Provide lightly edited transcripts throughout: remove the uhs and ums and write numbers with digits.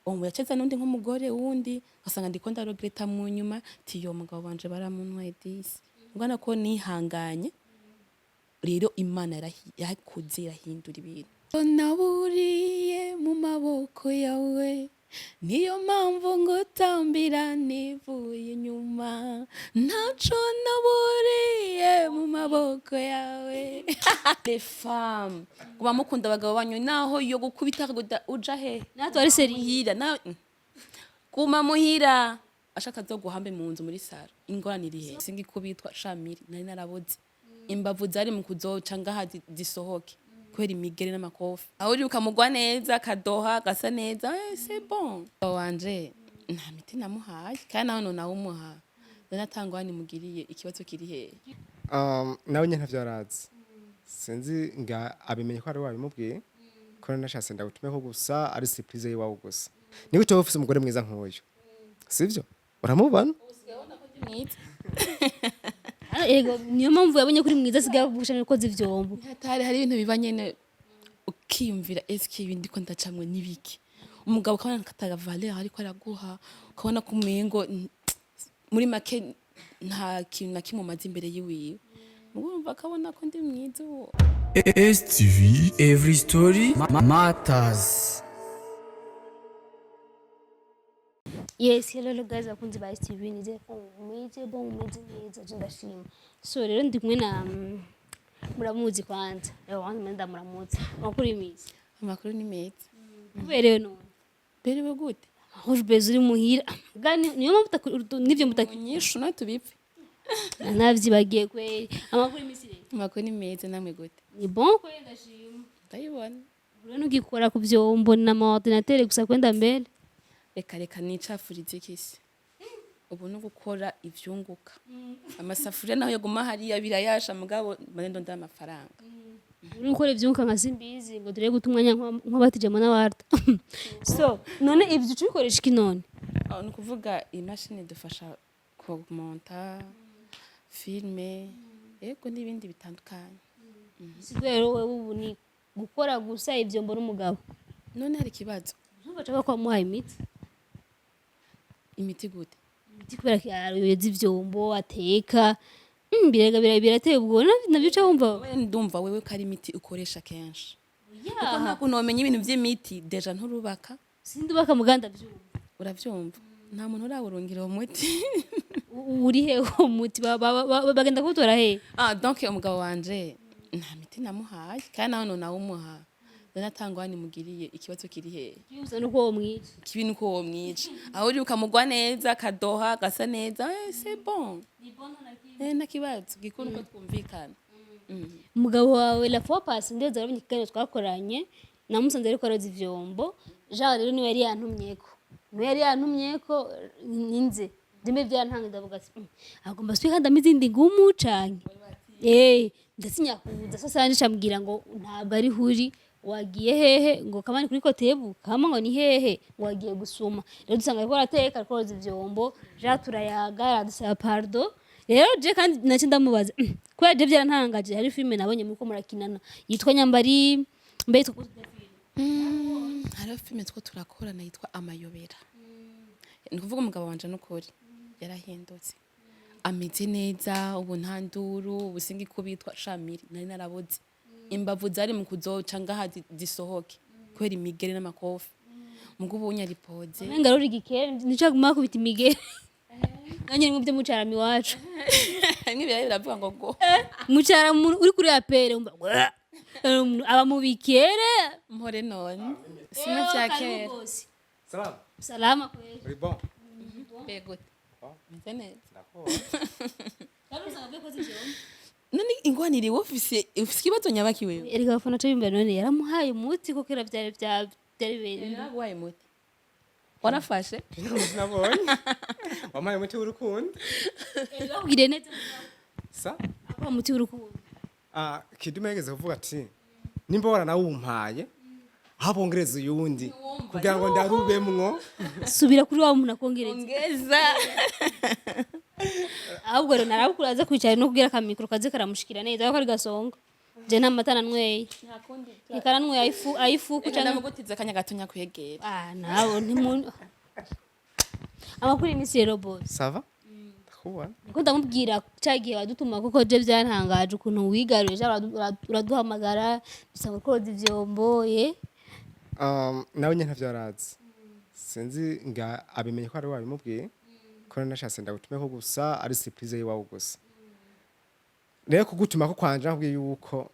yaceza n'undi nk'umugore wundi asanga ndiko ndaregreta mu nyuma tiyo mugabo wanje baramuntwaye disi ubwana ko nihanganye rero Imana yakuze irahindura ibintu naburiye mu maboko yawe niyo mpamvu ngutambira nivuye inyuma ntaco naburiye mu maboko yawe les femmes kuba mukunda abagabo banyu naho yo gukubita uja he natwe ari seri muhira na kuma muhira ashaka zo guhambe mu nzu muri saro ingorane iri he singi kubitwa shamiri nari naraboze imbavu zari mu kuzoca ngaha zisohoke kwera imigere n'amakofi aho uri ukamugwa neza kadoha gasa neza c'est bon wanje nta miti namuhaye kandi naho none nawumuha natangwa nimugiriye ikibazo kiri he nawe nyine ntavyo arazi sinzi nga abimenye ko ari wabimubwiye ko nashatse ndagutume ko gusa ari surprise yiwawe gusa niwe cyo ufise umugore mwiza nk'uyu sivyo uramubona ego niyo mpamvu yabonye kuri mwiza sigaye gushana ko zivyombo hari ibintu biba nyene ukiyumvira eske ibindi ko ndacamwe nibiki umugabo kabana kataga valeur ariko araguha ukabona ko umengo muri make nta kintu na kimwe maze imbere yiwiwe mugumva kabona ko ndi mwiza uwo STV every story matters. Yes, hello guys, akunzi ba STV nize ko umeze neza ndashima. So rero ndi kumwe na muramuzi kwanza. Wanyu menda muramuzi. Makuru imizi. amakuru ni meza Kuberewe none. berewe gute Ahuje bezuri muhira. Gani niyo mpamvu nivyo nyishu no tubipfe navyibagiye kweli. Amakuru imizi rero. amakuru ni meza namwe gute Ni bon kweli ndashima. ndayibona Urano gikora ku vyombo na ordinateur gusa kwenda mbere. reka nicafurize kisi ubu no gukora ivyunguka amasafuriya naho yaguma hariya birayasha mugabo manendo nda amafaranga Uri gukora ivyunguka nka simbizi ngo dure gutumwanya nk'abatijemo n'abarta. So none ivyo ubikoresha iki none? ni ukuvuga imashini dufasha kumonta filme yego n'ibindi bitandukanye Sigwero wewe ubu ni gukora gusa ivyombo n'umugabo. none hari ikibazo Ntubashaka ko amuha imiti. imiti gute Imiti kubera ko yaroyeza ivyombo ateka. Birega birateye ubwo navyo uca wumva. wewe ndumva wewe ko ari imiti ukoresha kenshi kuko Yeah. ntabwo nomenya ibintu vy'imiti deja nturubaka Sindubaka muganda vyumva. uravyumva nta muntu urawurungira uwo muti Uri he uwo muti bagenda kutora he? donc umugabo wanje nta miti namuhaye kandi naho none nawumuha natangwa nimugiriye ikibazo kiri he Yusa nuko wo mwica. kibi nuko wo mwica aho uri ukamugwa neza kadoha gasa neza c'est bon na kibazo gikuru ko twumvikana Umugabo wawe la fois passée ndeze arabonye ikiganiro twakoranye namusanze ariko aroza ivyombo. Jean rero niwe yari yantumyeko ninze. Ndime vyantanga ndavuga ati agomba swika ndamizindi ngumu canke. Ndasinya kuza sasa nje ambwira ngo ntabwo ari huri wagiye hehe ngo kamani kuri kotebu kama ngo ni hehe wagiye gusuma rero dusanga ariko arateka ariko aroza ivyombo Jean turayaga aradusaba pardon rero je kandi nace ndamubaza kubera je byarantangaje hari filme nabonye muko murakinana yitwa Nyambari mbe hariho filime two turakorana yitwa Amayobera ni kuvuga umugabo wanje n'ukuri yarahindutse ameze neza ubu nta nduru ubu singi kubitwa shamiri nari naraboze imbavu zari mu kuzoca ngaha zisohoke kwera imigere n'amakofi mugo ubu nyaripoze ngaruri gikere nico guma kubita imigere nanye mu byo mucarami wacu hamwe biravuga ngo go mucara uri kuri apere aba mu bikere mpore none sina vyakera Salam. salama kweli Uri bon? bego meze neza D'accord. kandi usanga byo koze ivyombo none ingwanire ufise ikibazo nyabaki wewe erega bafana cyo bimbere none yaramuhaye umuti ko kera byari bere nagwaye muti warafashe Nabonye. Wamaye umuti w'urukundo. babwire neza Sa? ako umuti w'urukundo Kidume yageze kuvuga ati nimba waranawumpaye habongereza uyundi kugira ngo ndarubemwo. subira kuri wa muntu akongereza ongeza ahubwo rero narabukuraza kwicara no kugira kamikro kaze karamushikira neza ko ari gasonga je nta mata nanyweye ikaranyweye ayifuku cyangwa cyangwa namugutiza akanya gatonya kwegera nabo ntimuntu amakuru y'imisi rero boss sava kuba niko ndamubwira cyagiye badutuma kuko je byantangaje ukuntu wigaruye uraduhamagara dusanga koza ivyombo nawe nyine ntavyo yarazi sinzi nga abimenye ko ari wabimubwiye ko nashatse ndagutume ko gusa ari surprise yiwawe gusa rero kugutuma ko kwanje nakubwiye yuko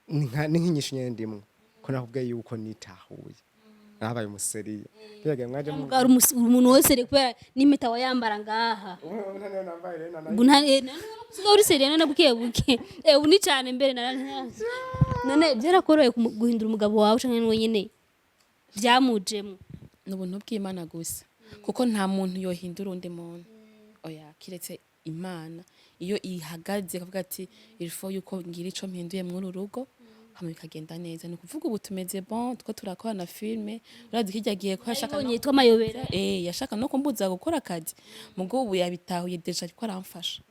ni nk'inyishu nyene ndimwe ko nakubwiye yuko nitahuye nabaye umuseriye byagiye mwaje mu umuntu wese rero kubera n'impeta wayambara ngaha siga uri seriye none buke buke ubu ni cyane mbere none byarakoroye guhindura umugabo wawe canke wenyene byamujemo n'ubuntu bw'Imana gusa kuko nta muntu yohindura undi muntu oya kiretse Imana iyo ihagaze akavuga ati ilfo yuko ngira ico mpinduye muri urugo hama bikagenda neza ni kuvuga ubu tumeze bon two turakora na filme urazi kijyagiye ko yashaka no yitwa mayobera yashaka no kumbuza gukora akazi mugo ubu yabitahuye deja ariko aramfasha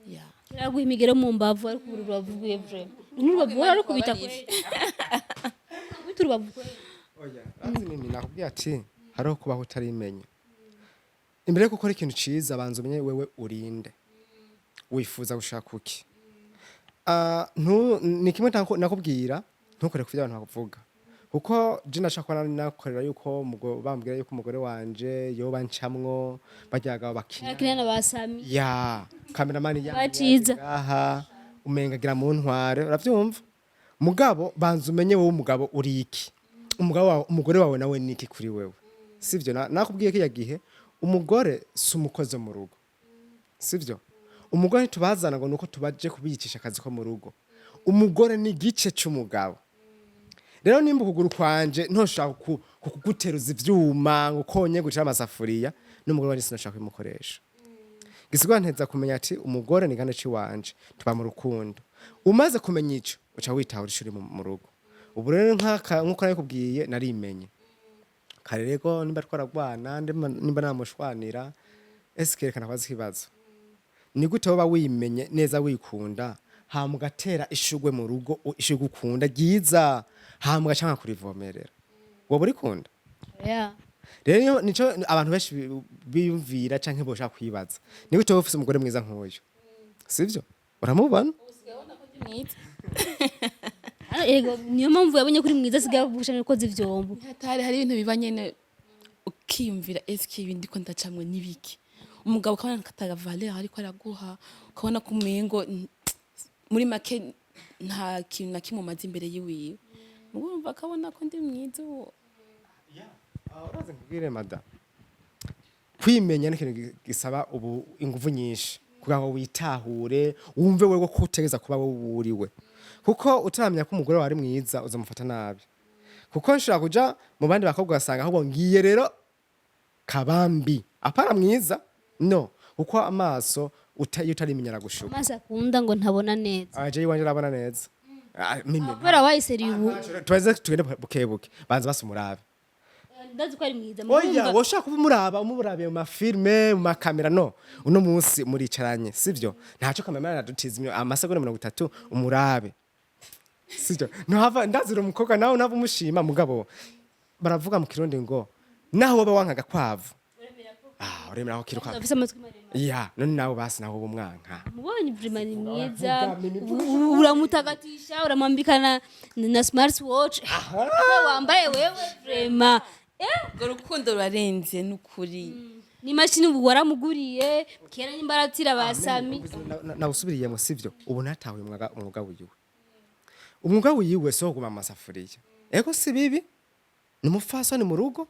ya kiraguha imigero mu mbavu ariko urubavu rwiye vraiment n'urubavu wari kubita kure urubavu oya azi mimi nakubwiye ati hariho kubaho utarimenye imbere yo gukora ikintu ciza banza umenye wewe urinde wifuza gushaka kuki ni kimwe nakubwira ntukore kuvya abantu bakuvuga kuko je nashaka nakorera yuko bambwira yuko umugore wanje yoba ncamwo bajyaga bakina kirana basami ya cameraman baciza aha umengagira mu ntware uravyumva mugabo banza umenye wowe umugabo uri iki umugore wawe nawe niki kuri wewe sivyo nakubwiye ko yagihe umugore si umukozi mu rugo sivyo umugore tubazana ngo nuko tubaje kubiyicisha akazi ko mu rugo umugore ni gice cy'umugabo rero nimba ukuguru kwanje ntoshaka kuguteruza ivyuma ngo konye gucira amasafuriya n'umugore wari sinashaka kumukoresha gisigwa nteza kumenya ati umugore ni gane ciwanje tuba mu rukundo umaze kumenya ico uca witahura ishuri mu rugo ubu rero nkuko nakubwiye narimenye kare rego nimba twaragwana nimba namushwanira esikerekana kwazi kibazo ni gute woba wimenye neza wikunda hamugatera ishugwe mu rugo ishugwe ukunda giza hamuga canka kurivomerera wowe urikunda rero nico abantu benshi biyumvira canke boshaka kwibaza ni gute wowe ufise umugore mwiza nk'uyu sivyo uramubona ego niyo mpamvu yabonye kuri mwiza asigaye avusha n'ukoze ivyombo hari ibintu biba nyene ukiyumvira eske ibindi ko ndacamwe nibiki umugabo kabona kataga valeur ariko araguha ukabona ko umengo muri make nta kintu na kimwe umaze imbere yiwiwe mugumva akabona ko ndi mwiza uwo uraze nkubwire mada kwimenya n'ikintu gisaba ubu ingufu nyinshi kugira ngo witahure wumve wewe ko utegeza kuba wowe uriwe kuko utaramenya ko umugore wari mwiza uzamufata nabi kuko nshobora kuja mu bandi bakobwa basanga ahubwo ngiye rero kabambi apara mwiza no uko amaso utarimenya aragushuka amaso akunda ngo ntabona neza aje iwanje arabona neza mimi kubera wayiseri ubu tuweze tugende bukebuke banza basumurabe ndazi ko ari mwiza oya woshaka umurabe mu mafilme mu makamera no uno munsi muricaranye sivyo ntaco kamera nadutiza amasegonda 30 umurabe sivyo ntava ndazira umukobwa nawe nava umushima mugabo baravuga mu kirundi ngo naho woba wankaga kwavu uremera ko kiruka afise amatwi maremare ya none nawe basi naho umwanka mubonye vraiment ni mwiza uramutagatisha uramwambikana na smart watch wambaye wewe vraiment ngo rukundo rurarenze n'ukuri ni mashini ubu waramuguriye kera n'imbaratira basami nawusubiriye mu sivyo ubu natahuye umwuga wiwe umwuga wiwe so guma amasafuriya ego si bibi ni mufasoni mu rugo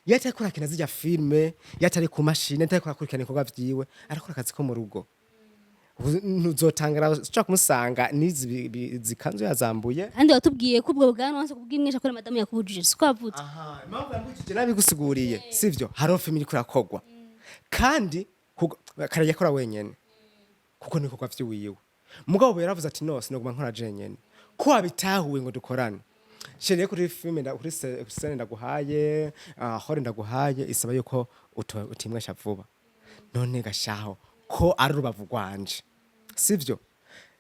yatari kora kina zijya filme yatari ku mashine yatari kora kurikana ibikorwa vyiwe arakora akazi ko mu rugo ntuzotangara cyo kumusanga nizi zikanzo yazambuye kandi watubwiye ko ubwo bwana wanse kubwimwisha ko madamu yakubujije siko avutse impamvu yambujije nabigusiguriye sivyo haro family kurakogwa kandi karaye kora wenyene kuko niko kwa vyiwiwe mugabo yaravuze ati no sinoguma nkora jenyene ko abitahuwe ngo dukorane shiriye kuri filme kuri scene ndaguhaye hore ndaguhaye isaba yuko utimwesha vuba none gashaho ko ari rubavu rwanje sivyo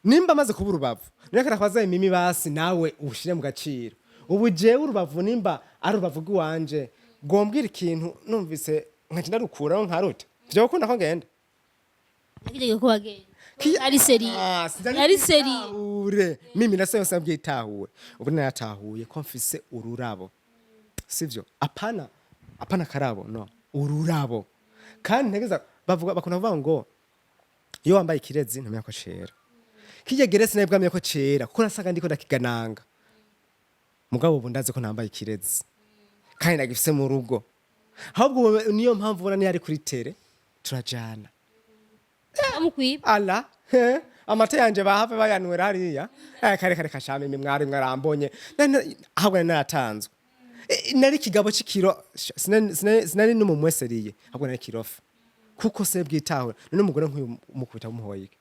nimba amaze kuba urubavu reka nakwaza imimi basi nawe ushire mu gaciro ubu jewe urubavu nimba ari urubavu rw'iwanje gombwira ikintu numvise nkaca ndarukuraho nkaruta vyo ko ngenda nakije ko bagenda ari seri ari seri ure mimi nasayo sabyitahuwe ubu nayatahuye ko mfise ururabo sivyo apana karabo no ururabo kandi ntegeza bakunda kuvuga ngo iyo wambaye ikirezi ntumenya ko cera kije gerese naye bwamye ko cera kuko nasanga ndiko ndakigananga mugabo ubu ndazi ko nambaye ikirezi kandi nagifise mu rugo ahubwo niyo mpamvu ubona ni ari kuri tere turajana amukwiba ala amata yanje bahave bayanwera hariya kare kashame imwari mwarambonye ahubwo naratanzwe nari kigabo cikiro sinari numumweseriye ahubwo nari kirofa kuko se bwitaho none umugore nk'uyu umukubita umuhoyike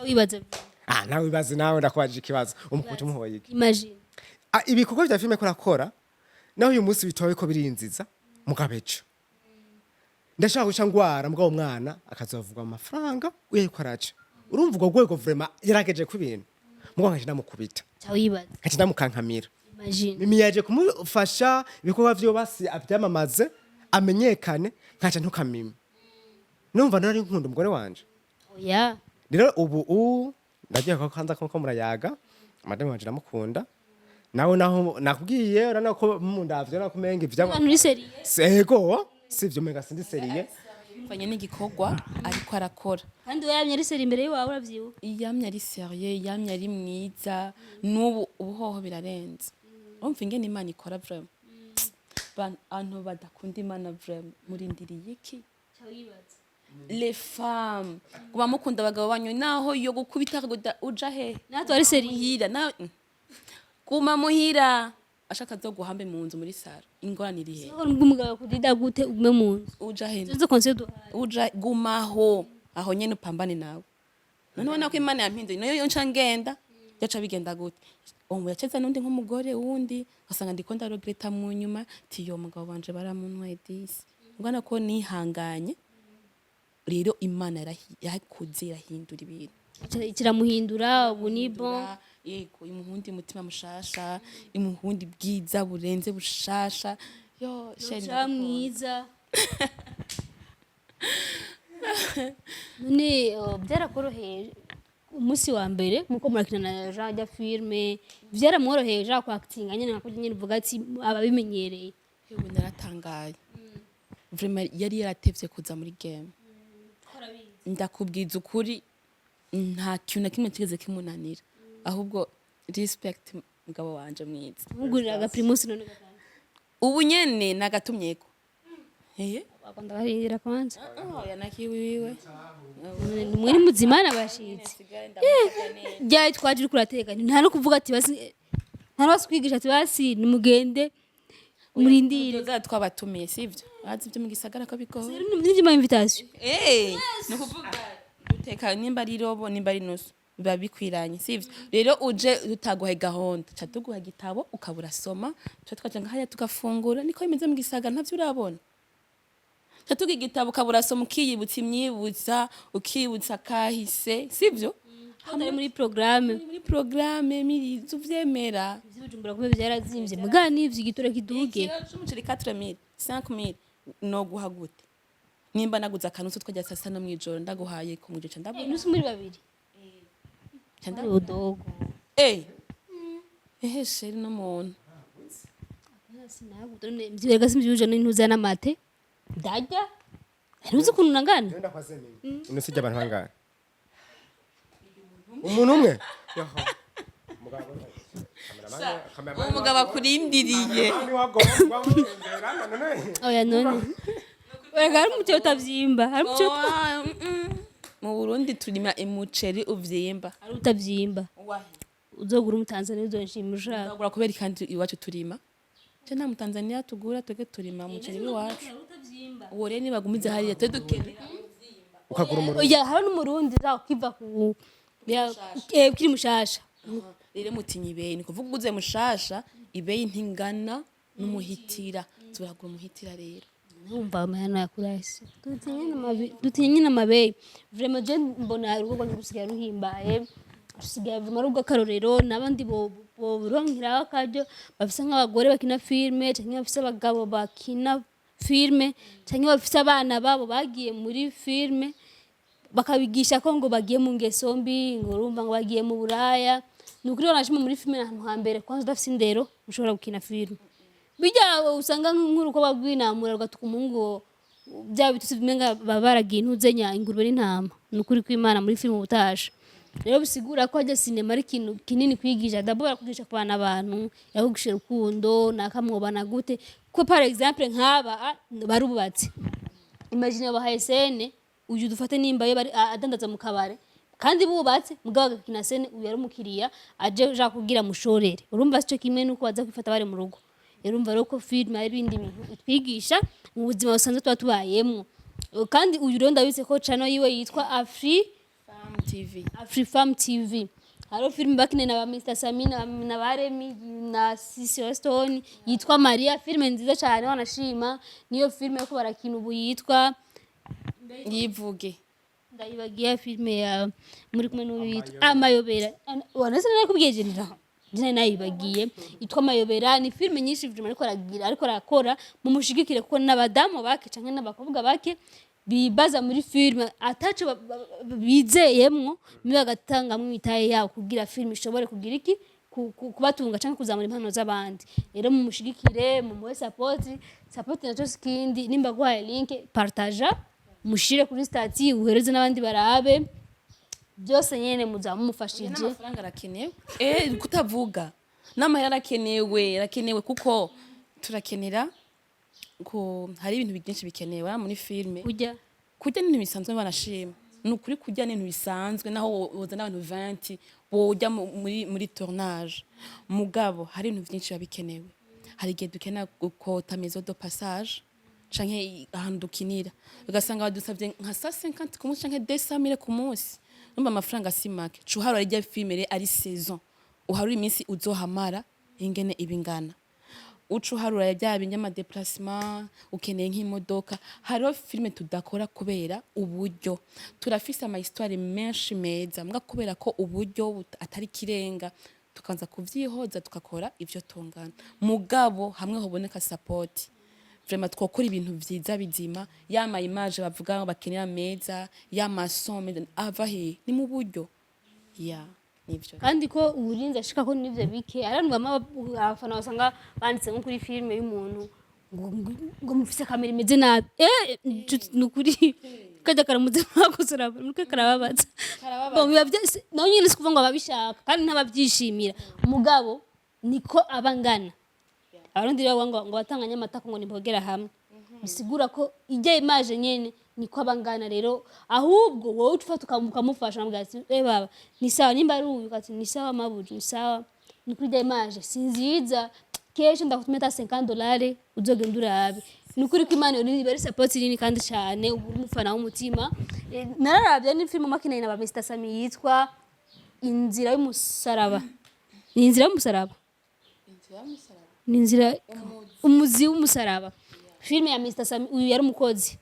wibaza nawe wibaze nawe ndakwaje ikibazo umukubita umuhoyike imagine ibikorwa bya filime ko rakora naho uyu munsi bitowe ko birinziza mugabejo ndashaka guca ngwara mugabo umwana akazovuga amafaranga uye ko araca urumva ubwo rwego vraiment yarageje ku bintu mugabo nkaje namukubita wibaza nkaje ndamukankamira imagine mimi yaje kumufasha ibikorwa vyo basi avyamamaze amenyekane nkaca ntukamima numva nari nkunda umugore wanje oya rero ubu ndagiye ko kanza ko murayaga madame wanje namukunda nawe naho nakubwiye urana ko mundavyo nakumenga ivyama abantu ni seri sego sivyo menga sindi seriye mvanye n'igikorwa ariko arakora kandi we yamye ari seri imbere yawe uravyibuka yamye ari serieux yamye ari mwiza n'ubu ubuhoho birarenze umva ingene imana ikora vraiment bantu badakunda imana vraiment murindiriye iki wibaza les femmes kuba mukunda abagabo banyu naho yo gukubita uja he natwe ari seri muhira na kuma muhira ashaka zo guhambe mu nzu muri saro ingorane iri he umugabo kudida gute ume mu nzu uja he zo conseil uja gumaho aho nyene upambane nawe none ubona ko imana yampinduye nayo yonca ngenda yaca bigenda gute ubu yaceza n'undi nk'umugore wundi asanga ndiko ndarogreta mu nyuma tiyo mugabo wanje baramuntwaye disi ngana ko nihanganye rero imana yakuze irahindura ibintu kiramuhindura ubu ni bon yego imuhundi mutima mushasha imuhundi bwiza burenze bushasha yo sheni mwiza none byarakoroheye umunsi wa mbere nkuko murakina na Jean ya filme byaramworoheye Jean kwa acting nyene nako nyene vuga ati ababimenyereye yewe naratangaye vraiment yari yaratevye kuza muri game ndakubwiza ukuri nta kintu na kimwe kigeze kimunanira ahubwo respect mugabo wanje mwiza mugurira aga primus none gatanga ubu nyene nagatumyeko bakunda bahira kwanza yanakiwiwe mwiri muzima nabashitse jya twaje uri kurateka nta no kuvuga ati basi nta no kwigisha ati basi nimugende murindire twabatumiye sivyo bazi byo mu gisagara ko biko n'ibyo ma invitation no kuvuga guteka nimba ari robo nimba ari nusu biba bikwiranye sivyo rero uje utaguhe gahunda cha tuguha gitabo ukabura soma twaje ngahaya tugafungura niko imeze mu gisagara ntavyo urabona Tatuga igitabo kabura soma ukiyibutsa imyibutsa ukibutsa kahise sivyo hamwe muri programme mirizo vyemera ivyujumbura kuba byarazimvye muga nivyo igitore kiduge cyumuceri 4000 5000 no guhagute nimba naguza kanusu twajya sasa no mwijoro ndaguhaye ku mujeje ndabona nusu muri babiri cyanda udogo sheri no muntu sinagutone mvyerega simvyuje n'intuza n'amate Dajya? Ntuzi ukuntu nangana? Nenda kwaze nini? Unusije abantu bangana. Umuntu umwe? Yaho. Umugabo akurindiriye. Ni wagomba mutembera none. Oya none. Wega ari umuceri utavyimba. Ari umuceri mu Burundi turima umuceri uvyimba. Ari utavyimba. Uzogura umutanzania uzonshimisha. Uzogura kubera kandi iwacu turima. Nta mutanzania tugura twege turima umuceri w'iwacu. Uwo rero nibagumize hariya tedukene. Ukagura umurundi. Oya hari n'umurundi za kiva ku kiri mushasha. Rero mutinyi ibeyi ni kuvuga uguze mushasha ibeyi ntingana n'umuhitira. Turagura umuhitira rero. Umva amahano yakurase. Dutinye n'amabeyi. Vraiment je mbona urugo rwanyu rusigaye ruhimbaye. usigaye vuma ari ubw'akarorero n'abandi boburonkeraho akaryo bafise nk'abagore bakina filime canke bafise abagabo bakina filime canke bafise abana babo bagiye muri filime bakabigisha ko ngo bagiye mu ngeso mbi ngo urumva ngo bagiye mu buraya ni ukuri wanashima muri filime ahantu hambere kwanza udafise indero ushobora gukina filime bijya usanga nk'uruko bagwinamura rugatuka umuhungu bya bitutsi bimenga baba baragiye intuzenya ingurube n'intama ni ukuri kw'Imana muri filime ubutaje rero bisigura ko ajya sinema ari ikintu kinini kwigisha d'abord akugisha ku bana abantu yakugisha urukundo nakamwobana gute ko par exemple nk'aba barubatse imagine bahaye scene uyu dufate nimba yo bari adandaza mu kabare kandi bubatse mugabo agakina scene uyu yari umukiriya aje ja kugira mushorere urumva cyo kimwe nuko baza kwifata bari mu rugo urumva rero ko film ari ibindi bintu twigisha mu buzima busanzwe tuba tubayemo kandi uyu rero ndabise ko channel yiwe yitwa Afrifam TV. Haro film bakine na Mr. Samina na Baremi na Sisi Stone yitwa Maria, filme nziza cyane wanashima niyo filme yo barakina ubu yitwa yivuge ndayibagiye filme ya muri kumwe n'ubita Amayobera wanase nakubwiye njye nayibagiye yitwa Amayobera ni filme nyinshi vuma ariko arakora mu mushigikire kuko n'abadamu bake canke n'abakobwa bake bibaza muri filme ataco bizeyemwo niba gatangamwe itaye yawo kugira filme ishobore kugira iki kubatunga canke kuzamura impano z'abandi rero mu mushigikire mu muhe support naco skindi nimba guhaye link partager mushire kuri stati uhereze n'abandi barabe byose nyene muzamumufashije n'amafaranga arakenewe kutavuga n'amahera arakenewe kuko turakenera ko hari ibintu byinshi bikenewe muri filme kujya n'ibintu bisanzwe banashima nukuri kujya n'ibintu bisanzwe naho woza n'abantu 20 bojya muri tournage mugabo hari ibintu byinshi bikenewe hari igihe dukenera gukota maison de passage canke ahantu dukinira ugasanga badusavye nka 150 ku munsi canke 200 ku munsi numva amafaranga simake cuharo rya filme ari saison uharura iminsi uzohamara ingene ibingana ucuharura bya binyama déplacement ukeneye nk'imodoka hariho filme tudakora kubera uburyo turafise ama histoire menshi meza mbwa kubera ko uburyo atari kirenga tukanza kuvyihoza tukakora ivyo tungana mugabo hamwe hoboneka support vraiment twokora ibintu vyiza bizima yama image bavuga bakenera meza yama son meza avahe ni mu buryo nivyo kandi ko uburinzi ashika ko nivyo bike aranubama abafana basanga banditse nko kuri filme y'umuntu ngo mufise kamera imeze nabi nukuri kaja karamuze makosora nuko karababaza bo biba byose naho nyine sikuvuga ngo ababishaka kandi ntababyishimira mugabo niko abangana abarundi rero ngo batanganya amatako ngo nibogera hamwe bisigura ko ijya image nyene niko abangana rero ahubwo wowe ufata ukamufasha nambwa ati baba ni sawa nimba ari uyu kati ni sawa mabuji ni sawa nukuri ijya image sinziza kesho ndakutumeta $50 uzogenda urabe nukuri ko Imana iri bari support nini kandi cyane umufana w'umutima nararabye ni film makina ina ba Mr. Sami yitwa Inzira y'umusaraba ni inzira y'umusaraba ni inzira umuzi w'umusaraba filme ya Mr. Sami uyu yari umukozi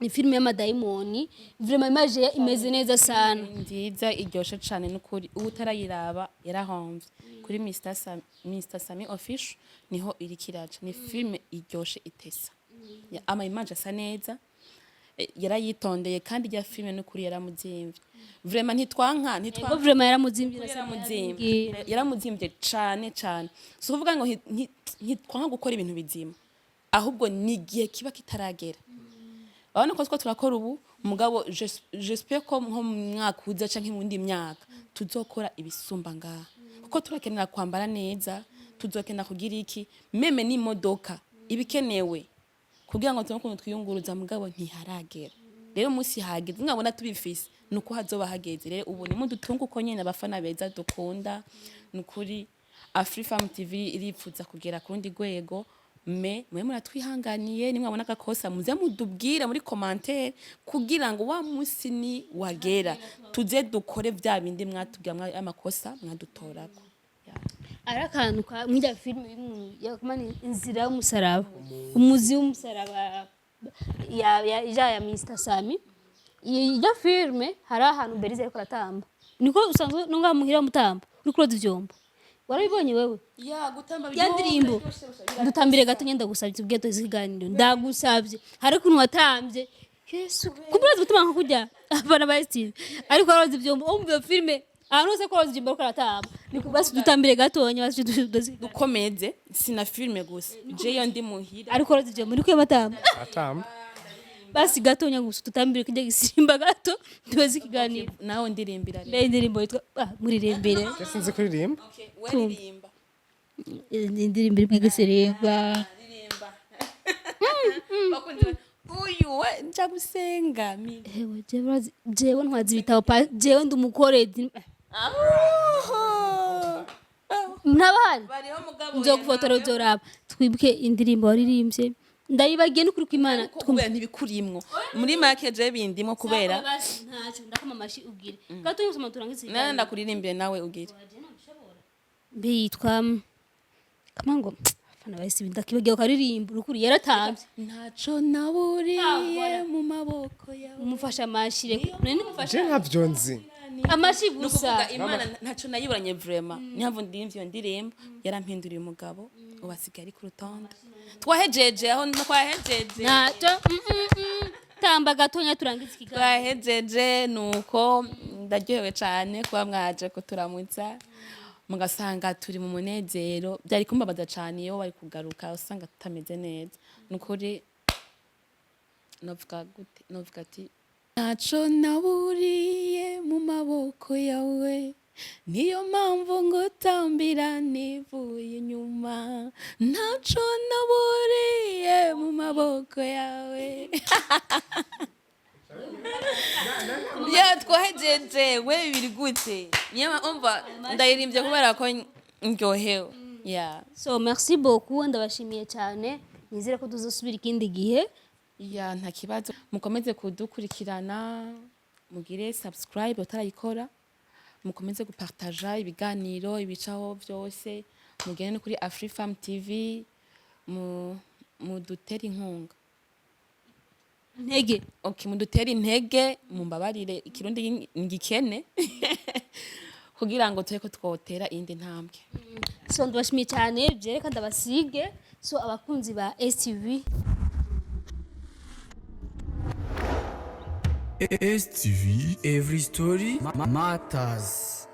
ni filme y'amadayimoni vraiment image imeze neza sana nziza iryoshe cyane nukuri ubutarayiraba yarahomvye kuri Mr. Sami official niho iri kiraca ni filme iryoshe itesa ama image asa neza yarayitondeye kandi ya filme nukuri yaramuzimvye vraiment ntitwanka vraiment yaramuzimvye cyane so kuvuga ngo ntitwanka gukora ibintu bizima ahubwo ni gihe kiba kitaragera abana ko turakora ubu mugabo j'espère ko nko mwaka uza canke mu ndi myaka tuzokora ibisumba ngaha kuko turakenera kwambara neza tuzokenera kugira iki meme ni modoka ibikenewe kugira ngo tuno twiyunguruza mugabo ntiharagera rero musi hageze mwabona tubifise nuko hazoba hageze rero ubu ni mudutunga uko nyene abafana beza dukunda nukuri Afrifam TV iripfuza kugera kurundi rwego mwe muratwihanganiye nimwe abona gakosa muze mudubwira muri commentaire kugira ngo wa musi ni wagera tuze dukore vya bindi mwatubwira amakosa mwadutorako arakantu mwija filme yakomani Inzira y'umusaraba umuzi w'umusaraba ya Mr. Sami iyo filme hari ahantu Berize ariko aratamba niko usanzwe nonga muhira mutamba uri kuroza ivyombo warabibonye wewe ya gutamba ya ndirimbo dutambire gato nyenda gusabye ubwiye tozi kiganiro ndagusabye hari kuntu watambye Yesu kuburaza gutuma nka kujya abana ba Steve ariko aroza ivyombo umve filme ahantu hose ko aroza ivyombo ko aratamba niko basi dutambire gatonya basi dukomeze sina filme gusa je yo ndi muhira ariko aroza ivyombo niko yabatamba atamba basi gatonya gusa tutambire kijya gisimba gato tuweze ikiganiro nawe ndirimbira mbe indirimbo yitwa murirembere sinzi kuririmba waririmba indirimbo imwe giseremba bakundi uyu we nja gusenga mi ewe jewe ntwazi ibitabo jewe ndumukorezi ntabahari bariho mugabo nzo gufotora uzoraba twibuke indirimbo waririmbye ndayibagiye n'ukuri kw'Imana twumva ntibikurimwo muri make je bindimo kubera ntacyo ndakoma amashi ubwire gato yusoma turangize nana ndakuririmbire nawe ubwire mbe yitwa kamango fana bahise bindakibagiye karirimbo urukuri yaratambye ntaco naburiye mu maboko yawe umufasha amashire none nimufasha je ntavyo nzi amashi gusa Imana ntaco nayiburanye vraiment nihavu ndimvyo ndirimbo yarampinduriye umugabo ubasigaye ari ku rutonde twahejeje aho twahejeje ntaco tamba gatonya turangize ikiganiro twahejeje nuko ndaryohewe cyane kuba mwaje kuturamutsa mugasanga turi mu munezero byari kumbabaza cyane iyo bari kugaruka usanga tutameze neza nukuri novuga ati ntaco naburiye mu maboko yawe niyo mpamvu ngutambira nivuye inyuma ntaco naburiye mu maboko yawe ya twahejeje we biri gute niyo umva ndayirimbye kubera ko ndyohewe ya so merci beaucoup ndabashimiye cyane nizere ko tuzosubira ikindi gihe ya nta kibazo mukomeze kudukurikirana mugire subscribe utarayikora mukomeze gupartaja ibiganiro ibicaho byose mugende no kuri Afrifam TV mudutere inkunga ntege okay mudutere intege mumbabarire ikirundi ngikene kugira ngo tureko twotera indi ntambwe so ndabashimiye cyane byereka ndabasige so abakunzi ba STV STV, every story matters.